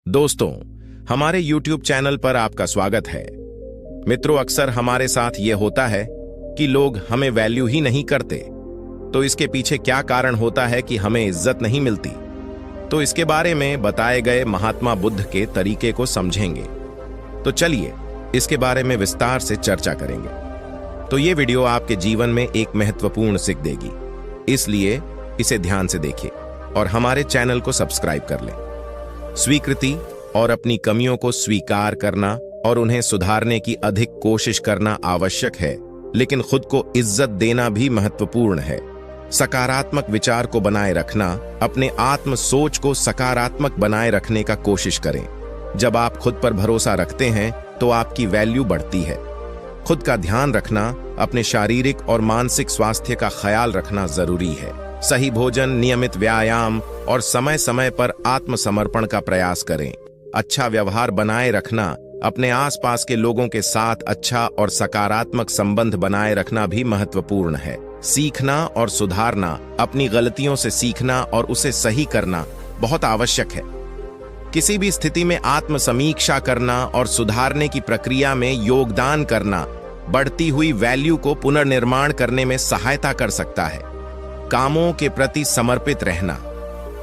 दोस्तों, हमारे YouTube channel पर आपका स्वागत है। मित्रों, अक्सर हमारे साथ ये होता है कि लोग हमें वैल्यू ही नहीं करते। तो इसके पीछे क्या कारण होता है कि हमें इज्जत नहीं मिलती? तो इसके बारे में बताए गए महात्मा बुद्ध के तरीके को समझेंगे। तो चलिए इसके बारे में विस्तार से चर्चा करेंगे। तो ये वीडियो आपके जीवन में एक महत्वपूर्ण सीख देगी, इसलिए इसे ध्यान से देखिए और हमारे चैनल को सब्सक्राइब कर लें। स्वीकृति और अपनी कमियों को स्वीकार करना और उन्हें सुधारने की अधिक कोशिश करना आवश्यक है, लेकिन खुद को इज्जत देना भी महत्वपूर्ण है। सकारात्मक विचार को बनाए रखना, अपने आत्म सोच को सकारात्मक बनाए रखने का कोशिश करें। जब आप खुद पर भरोसा रखते हैं तो आपकी वैल्यू बढ़ती है। खुद का ध्यान रखना, अपने शारीरिक और मानसिक स्वास्थ्य का ख्याल रखना जरूरी है। सही भोजन, नियमित व्यायाम और समय समय पर आत्मसमर्पण का प्रयास करें। अच्छा व्यवहार बनाए रखना, अपने आसपास के लोगों के साथ अच्छा और सकारात्मक संबंध बनाए रखना भी महत्वपूर्ण है। सीखना और सुधारना, अपनी गलतियों से सीखना और उसे सही करना बहुत आवश्यक है। किसी भी स्थिति में आत्म समीक्षा करना और सुधारने की प्रक्रिया में योगदान करना बढ़ती हुई वैल्यू को पुनर्निर्माण करने में सहायता कर सकता है। कामों के प्रति समर्पित रहना,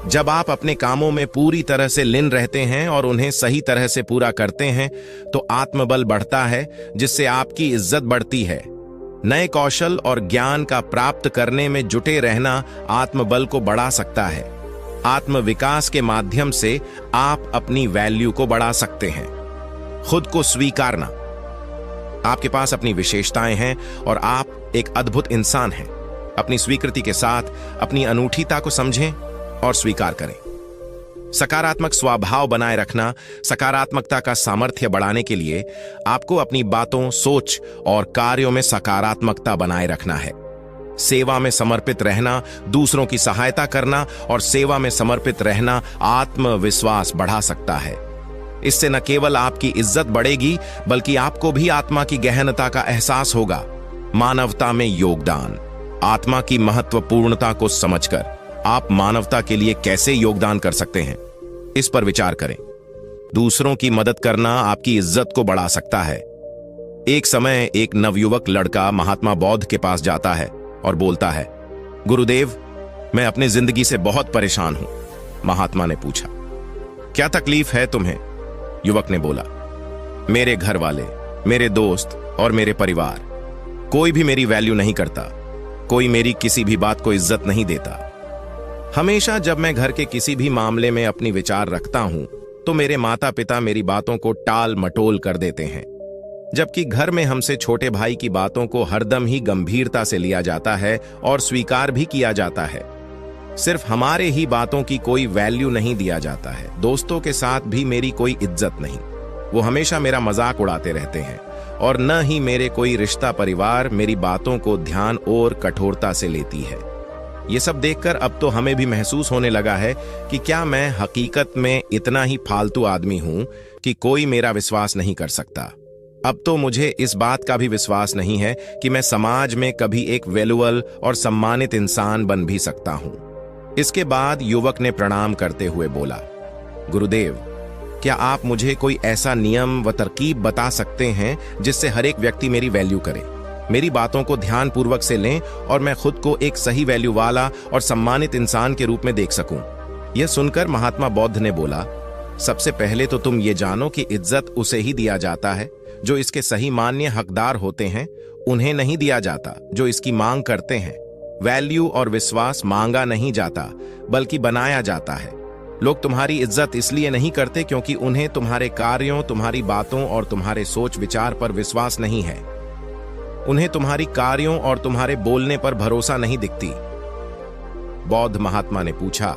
जब आप अपने कामों में पूरी तरह से लीन रहते हैं और उन्हें सही तरह से पूरा करते हैं तो आत्मबल बढ़ता है, जिससे आपकी इज्जत बढ़ती है। नए कौशल और ज्ञान का प्राप्त करने में जुटे रहना आत्मबल को बढ़ा सकता है। आत्मविकास के माध्यम से आप अपनी वैल्यू को बढ़ा सकते हैं। खुद को स्वीकारना, आपके पास अपनी विशेषताएं हैं और आप एक अद्भुत इंसान हैं। अपनी स्वीकृति के साथ अपनी अनूठीता को समझें और स्वीकार करें। सकारात्मक स्वभाव बनाए रखना, सकारात्मकता का सामर्थ्य बढ़ाने के लिए आपको अपनी बातों, सोच और कार्यों में सकारात्मकता बनाए रखना है। सेवा में समर्पित रहना, दूसरों की सहायता करना और सेवा में समर्पित रहना आत्मविश्वास बढ़ा सकता है। इससे न केवल आपकी इज्जत बढ़ेगी, बल्कि आपको भी आत्मा की गहनता का एहसास होगा। मानवता में योगदान, आत्मा की महत्वपूर्णता को समझकर आप मानवता के लिए कैसे योगदान कर सकते हैं, इस पर विचार करें। दूसरों की मदद करना आपकी इज्जत को बढ़ा सकता है। एक समय एक नवयुवक लड़का महात्मा बौद्ध के पास जाता है और बोलता है, गुरुदेव, मैं अपनी जिंदगी से बहुत परेशान हूं। महात्मा ने पूछा, क्या तकलीफ है तुम्हें? युवक ने बोला, मेरे घर वाले, मेरे दोस्त और मेरे परिवार, कोई भी मेरी वैल्यू नहीं करता। कोई मेरी किसी भी बात को इज्जत नहीं देता। हमेशा जब मैं घर के किसी भी मामले में अपनी विचार रखता हूं तो मेरे माता पिता मेरी बातों को टाल मटोल कर देते हैं, जबकि घर में हमसे छोटे भाई की बातों को हरदम ही गंभीरता से लिया जाता है और स्वीकार भी किया जाता है। सिर्फ हमारे ही बातों की कोई वैल्यू नहीं दिया जाता है। दोस्तों के साथ भी मेरी कोई इज्जत नहीं, वो हमेशा मेरा मजाक उड़ाते रहते हैं, और न ही मेरे कोई रिश्ता परिवार मेरी बातों को ध्यान और कठोरता से लेती है। ये सब देखकर अब तो हमें भी महसूस होने लगा है कि क्या मैं हकीकत में इतना ही फालतू आदमी हूं कि कोई मेरा विश्वास नहीं कर सकता। अब तो मुझे इस बात का भी विश्वास नहीं है कि मैं समाज में कभी एक वैल्यूएबल और सम्मानित इंसान बन भी सकता हूं। इसके बाद युवक ने प्रणाम करते हुए बोला, गुरुदेव, क्या आप मुझे कोई ऐसा नियम व तरकीब बता सकते हैं जिससे हर एक व्यक्ति मेरी वैल्यू करे, मेरी बातों को ध्यानपूर्वक से लें और मैं खुद को एक सही वैल्यू वाला और सम्मानित इंसान के रूप में देख सकूं? यह सुनकर महात्मा बौद्ध ने बोला, सबसे पहले तो तुम ये जानो कि इज्जत उसे ही दिया जाता है जो इसके सही मान्य हकदार होते हैं। उन्हें नहीं दिया जाता जो इसकी मांग करते हैं। वैल्यू और विश्वास मांगा नहीं जाता, बल्कि बनाया जाता है। लोग तुम्हारी इज्जत इसलिए नहीं करते क्योंकि उन्हें तुम्हारे कार्यों, तुम्हारी बातों और तुम्हारे सोच विचार पर विश्वास नहीं है। उन्हें तुम्हारी कार्यों और तुम्हारे बोलने पर भरोसा नहीं दिखती। बौद्ध महात्मा ने पूछा,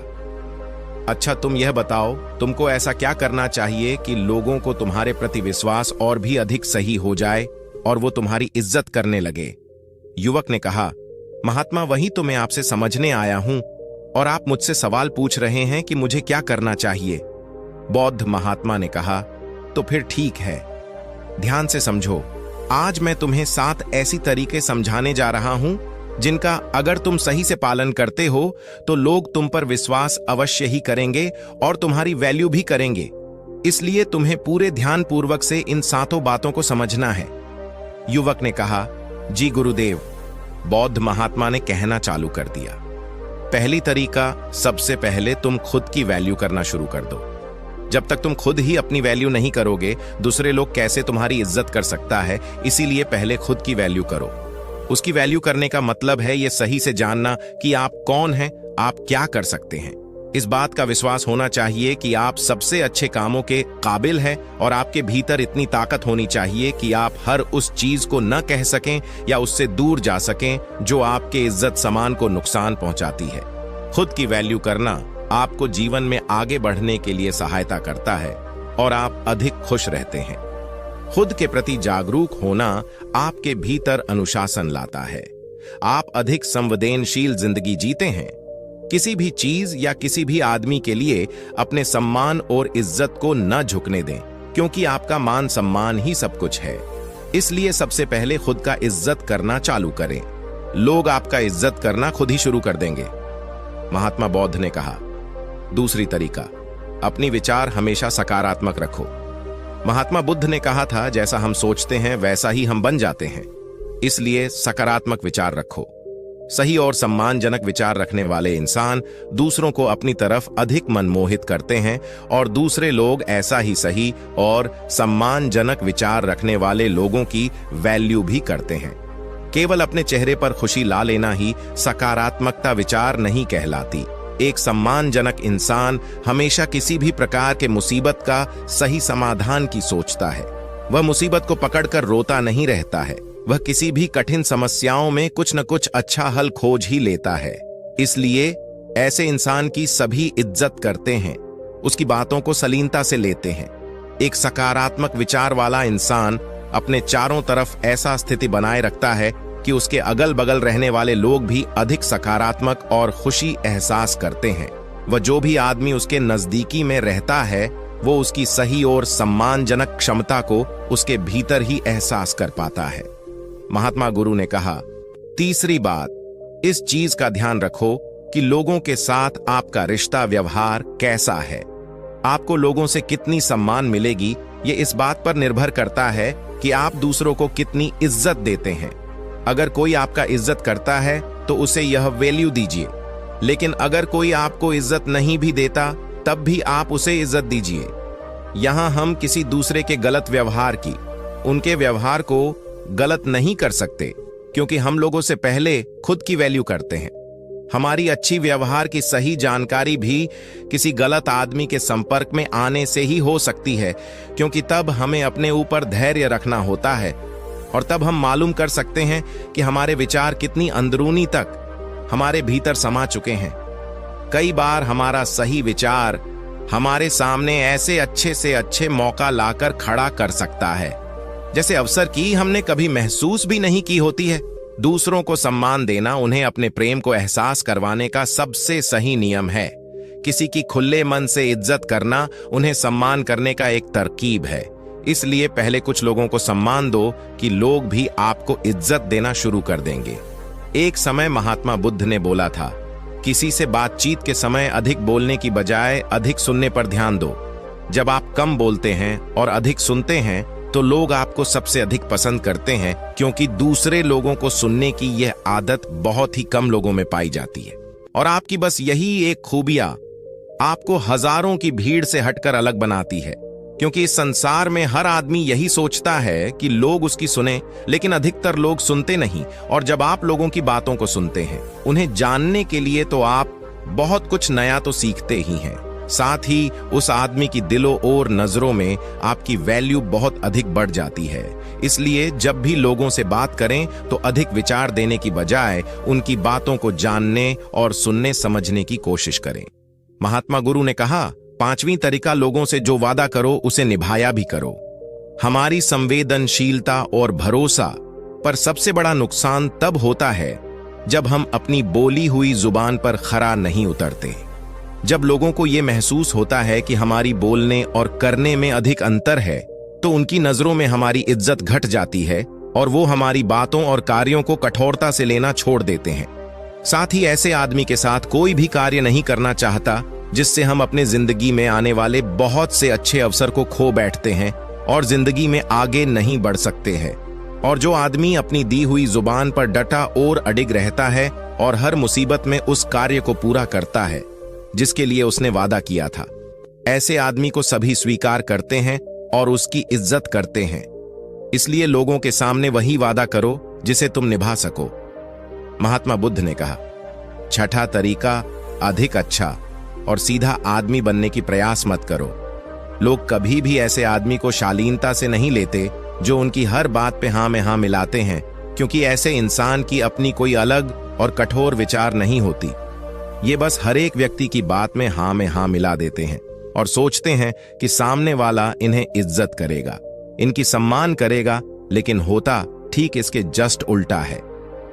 अच्छा तुम यह बताओ, तुमको ऐसा क्या करना चाहिए कि लोगों को तुम्हारे प्रति विश्वास और भी अधिक सही हो जाए और वो तुम्हारी इज्जत करने लगे? युवक ने कहा, महात्मा, वही तो मैं आपसे समझने आया हूं और आप मुझसे सवाल पूछ रहे हैं कि मुझे क्या करना चाहिए। बौद्ध महात्मा ने कहा, तो फिर ठीक है, ध्यान से समझो। आज मैं तुम्हें 7 ऐसी तरीके समझाने जा रहा हूं जिनका अगर तुम सही से पालन करते हो तो लोग तुम पर विश्वास अवश्य ही करेंगे और तुम्हारी वैल्यू भी करेंगे। इसलिए तुम्हें पूरे ध्यानपूर्वक से इन 7 बातों को समझना है। युवक ने कहा, जी गुरुदेव। बौद्ध महात्मा ने कहना चालू कर दिया, पहली तरीका, सबसे पहले तुम खुद की वैल्यू करना शुरू कर दो। जब तक तुम खुद ही अपनी वैल्यू नहीं करोगे, दूसरे लोग कैसे तुम्हारी इज्जत कर सकता है। इसीलिए पहले खुद की वैल्यू करो। उसकी वैल्यू करने का मतलब है ये सही से जानना कि आप कौन हैं, आप क्या कर सकते हैं। इस बात का विश्वास होना चाहिए कि आप सबसे अच्छे कामों के काबिल हैं और आपके भीतर इतनी ताकत होनी चाहिए कि आप हर उस चीज को न कह सकें या उससे दूर जा सकें जो आपके इज्जत सम्मान को नुकसान पहुंचाती है। खुद की वैल्यू करना आपको जीवन में आगे बढ़ने के लिए सहायता करता है और आप अधिक खुश रहते हैं। खुद के प्रति जागरूक होना आपके भीतर अनुशासन लाता है। आप अधिक संवेदनशील जिंदगी जीते हैं। किसी भी चीज या किसी भी आदमी के लिए अपने सम्मान और इज्जत को न झुकने दें, क्योंकि आपका मान सम्मान ही सब कुछ है। इसलिए सबसे पहले खुद का इज्जत करना चालू करें। लोग आपका इज्जत करना खुद ही शुरू कर देंगे। महात्मा बौद्ध ने कहा, दूसरी तरीका, अपनी विचार हमेशा सकारात्मक रखो। महात्मा बुद्ध ने कहा था, जैसा हम सोचते हैं वैसा ही हम बन जाते हैं। इसलिए सकारात्मक विचार रखो। सही और सम्मानजनक विचार रखने वाले इंसान दूसरों को अपनी तरफ अधिक मनमोहित करते हैं और दूसरे लोग ऐसा ही सही और सम्मानजनक विचार रखने वाले लोगों की वैल्यू भी करते हैं। केवल अपने चेहरे पर खुशी ला लेना ही सकारात्मकता विचार नहीं कहलाती। एक सम्मानजनक इंसान हमेशा किसी भी प्रकार के मुसीबत का सही समाधान की सोचता है। वह मुसीबत को पकड़कर रोता नहीं रहता है। वह किसी भी कठिन समस्याओं में कुछ न कुछ अच्छा हल खोज ही लेता है। इसलिए ऐसे इंसान की सभी इज्जत करते हैं, उसकी बातों को सलीनता से लेते हैं। एक सकारात्मक विचार वाला इंसान अपने चारों तरफ ऐसा स्थिति बनाए रखता है कि उसके अगल बगल रहने वाले लोग भी अधिक सकारात्मक और खुशी एहसास करते हैं। वह जो भी आदमी उसके नजदीकी में रहता है वो उसकी सही और सम्मानजनक क्षमता को उसके भीतर ही एहसास कर पाता है। महात्मा गुरु ने कहा, तीसरी बात, इस चीज का ध्यान रखो कि लोगों के साथ आपका रिश्ता व्यवहार कैसा है। आपको लोगों से कितनी सम्मान मिलेगी ये इस बात पर निर्भर करता है कि आप दूसरों को कितनी इज्जत देते हैं। अगर कोई आपका इज्जत करता है तो उसे यह वैल्यू दीजिए, लेकिन अगर कोई आपको इज्जत नहीं भी देता तब भी आप उसे इज्जत दीजिए। यहां हम किसी दूसरे के गलत व्यवहार की, उनके व्यवहार को गलत नहीं कर सकते, क्योंकि हम लोगों से पहले खुद की वैल्यू करते हैं। हमारी अच्छी व्यवहार की सही जानकारी भी किसी गलत आदमी के संपर्क में आने से ही हो सकती है, क्योंकि तब हमें अपने ऊपर धैर्य रखना होता है और तब हम मालूम कर सकते हैं कि हमारे विचार कितनी अंदरूनी तक हमारे भीतर समा चुके हैं। कई बार हमारा सही विचार हमारे सामने ऐसे अच्छे से अच्छे मौका लाकर खड़ा कर सकता है, जैसे अवसर की हमने कभी महसूस भी नहीं की होती है। दूसरों को सम्मान देना उन्हें अपने प्रेम को एहसास करवाने का सबसे सही नियम है। किसी की खुले मन से इज्जत करना उन्हें सम्मान करने का एक तरकीब है। इसलिए पहले कुछ लोगों को सम्मान दो कि लोग भी आपको इज्जत देना शुरू कर देंगे। एक समय महात्मा बुद्ध ने बोला था, किसी से बातचीत के समय अधिक बोलने की बजाय अधिक सुनने पर ध्यान दो। जब आप कम बोलते हैं और अधिक सुनते हैं तो लोग आपको सबसे अधिक पसंद करते हैं, क्योंकि दूसरे लोगों को सुनने की यह आदत बहुत ही कम लोगों में पाई जाती है। और आपकी बस यही एक खूबियां आपको हजारों की भीड़ से हटकर अलग बनाती है, क्योंकि इस संसार में हर आदमी यही सोचता है कि लोग उसकी सुने, लेकिन अधिकतर लोग सुनते नहीं। और जब आप लोगों की बातों को सुनते हैं, उन्हें जानने के लिए, तो आप बहुत कुछ नया तो सीखते ही हैं, साथ ही उस आदमी की दिलों और नजरों में आपकी वैल्यू बहुत अधिक बढ़ जाती है। इसलिए जब भी लोगों से बात करें तो अधिक विचार देने की बजाय उनकी बातों को जानने और सुनने समझने की कोशिश करें। महात्मा गुरु ने कहा, पांचवीं तरीका, लोगों से जो वादा करो उसे निभाया भी करो। हमारी संवेदनशीलता और भरोसा पर सबसे बड़ा नुकसान तब होता है जब हम अपनी बोली हुई जुबान पर खरा नहीं उतरते। जब लोगों को यह महसूस होता है कि हमारी बोलने और करने में अधिक अंतर है, तो उनकी नजरों में हमारी इज्जत घट जाती है और वो हमारी बातों और कार्यों को कठोरता से लेना छोड़ देते हैं। साथ ही ऐसे आदमी के साथ कोई भी कार्य नहीं करना चाहता जिससे हम अपने जिंदगी में आने वाले बहुत से अच्छे अवसर को खो बैठते हैं और जिंदगी में आगे नहीं बढ़ सकते हैं। और जो आदमी अपनी दी हुई जुबान पर डटा और अडिग रहता है और हर मुसीबत में उस कार्य को पूरा करता है जिसके लिए उसने वादा किया था, ऐसे आदमी को सभी स्वीकार करते हैं और उसकी इज्जत करते हैं। इसलिए लोगों के सामने वही वादा करो जिसे तुम निभा सको। महात्मा बुद्ध ने कहा, छठा तरीका, अधिक अच्छा और सीधा आदमी बनने की प्रयास मत करो। लोग कभी भी ऐसे आदमी को शालीनता से नहीं लेते जो उनकी हर बात पे हाँ में हाँ मिलाते हैं, क्योंकि ऐसे इंसान की अपनी कोई अलग और कठोर विचार नहीं होती। ये बस हर एक व्यक्ति की बात में हाँ मिला देते हैं और सोचते हैं कि सामने वाला इन्हें इज्जत करेगा, इनकी सम्मान करेगा, लेकिन होता ठीक इसके जस्ट उल्टा है।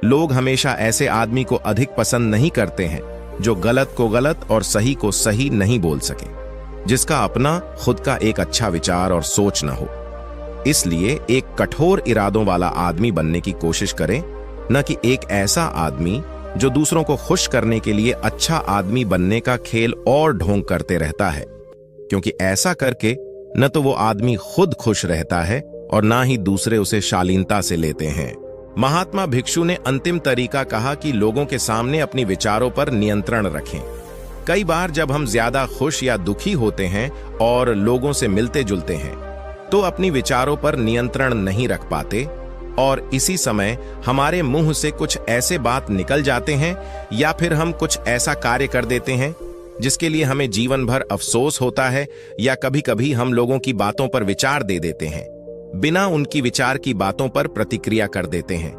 लोग हमेशा ऐसे आदमी को अधिक पसंद नहीं करते हैं जो गलत को गलत और सही को सही नहीं बोल सके, जिसका अपना खुद का एक अच्छा विचार और सोच न हो। इसलिए एक कठोर इरादों वाला आदमी बनने की कोशिश करें, न कि एक ऐसा आदमी जो दूसरों को खुश करने के लिए अच्छा आदमी बनने का खेल और ढोंग करते रहता है, क्योंकि ऐसा करके न तो वो आदमी खुद खुश रहता है और ना ही दूसरे उसे शालीनता से लेते हैं। महात्मा भिक्षु ने अंतिम तरीका कहा कि लोगों के सामने अपनी विचारों पर नियंत्रण रखें। कई बार जब हम ज्यादा खुश या दुखी होते हैं और लोगों से मिलते जुलते हैं तो अपनी विचारों पर नियंत्रण नहीं रख पाते और इसी समय हमारे मुंह से कुछ ऐसे बात निकल जाते हैं या फिर हम कुछ ऐसा कार्य कर देते हैं जिसके लिए हमें जीवन भर अफसोस होता है, या कभी कभी हम लोगों की बातों पर विचार दे देते हैं, बिना उनकी विचार की बातों पर प्रतिक्रिया कर देते हैं,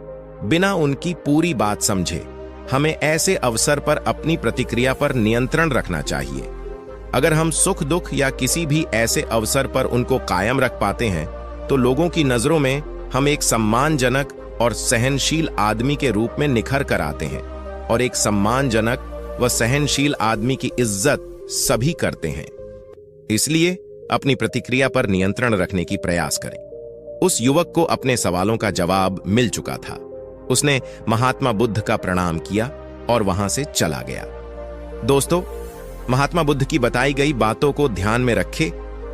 बिना उनकी पूरी बात समझे। हमें ऐसे अवसर पर अपनी प्रतिक्रिया पर नियंत्रण रखना चाहिए। अगर हम सुख दुख या किसी भी ऐसे अवसर पर उनको कायम रख पाते हैं तो लोगों की नजरों में हम एक सम्मानजनक और सहनशील आदमी के रूप में निखर कर आते हैं, और एक सम्मानजनक व सहनशील आदमी की इज्जत सभी करते हैं। इसलिए अपनी प्रतिक्रिया पर नियंत्रण रखने की प्रयास करें। उस युवक को अपने सवालों का जवाब मिल चुका था। उसने महात्मा बुद्ध का प्रणाम किया और वहां से चला गया। दोस्तों, महात्मा बुद्ध की बताई गई बातों को ध्यान में रखें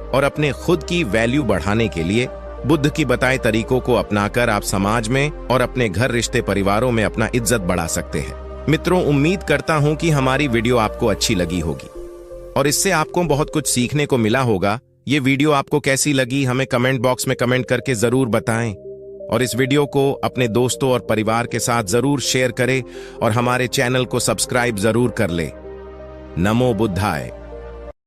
और अपने खुद की वैल्यू बढ़ाने के लिए बुद्ध की बताए तरीकों को अपनाकर आप समाज में और अपने घर, रिश्ते, परिवारों में अपना इज्जत बढ़ा सकते हैं। मित्रों, उम्मीद करता हूं कि हमारी वीडियो आपको अच्छी लगी होगी और इससे आपको बहुत कुछ सीखने को मिला होगा। ये वीडियो आपको कैसी लगी हमें कमेंट बॉक्स में कमेंट करके जरूर बताएं, और इस वीडियो को अपने दोस्तों और परिवार के साथ जरूर शेयर करें और हमारे चैनल को सब्सक्राइब जरूर कर ले। नमो बुद्धाय।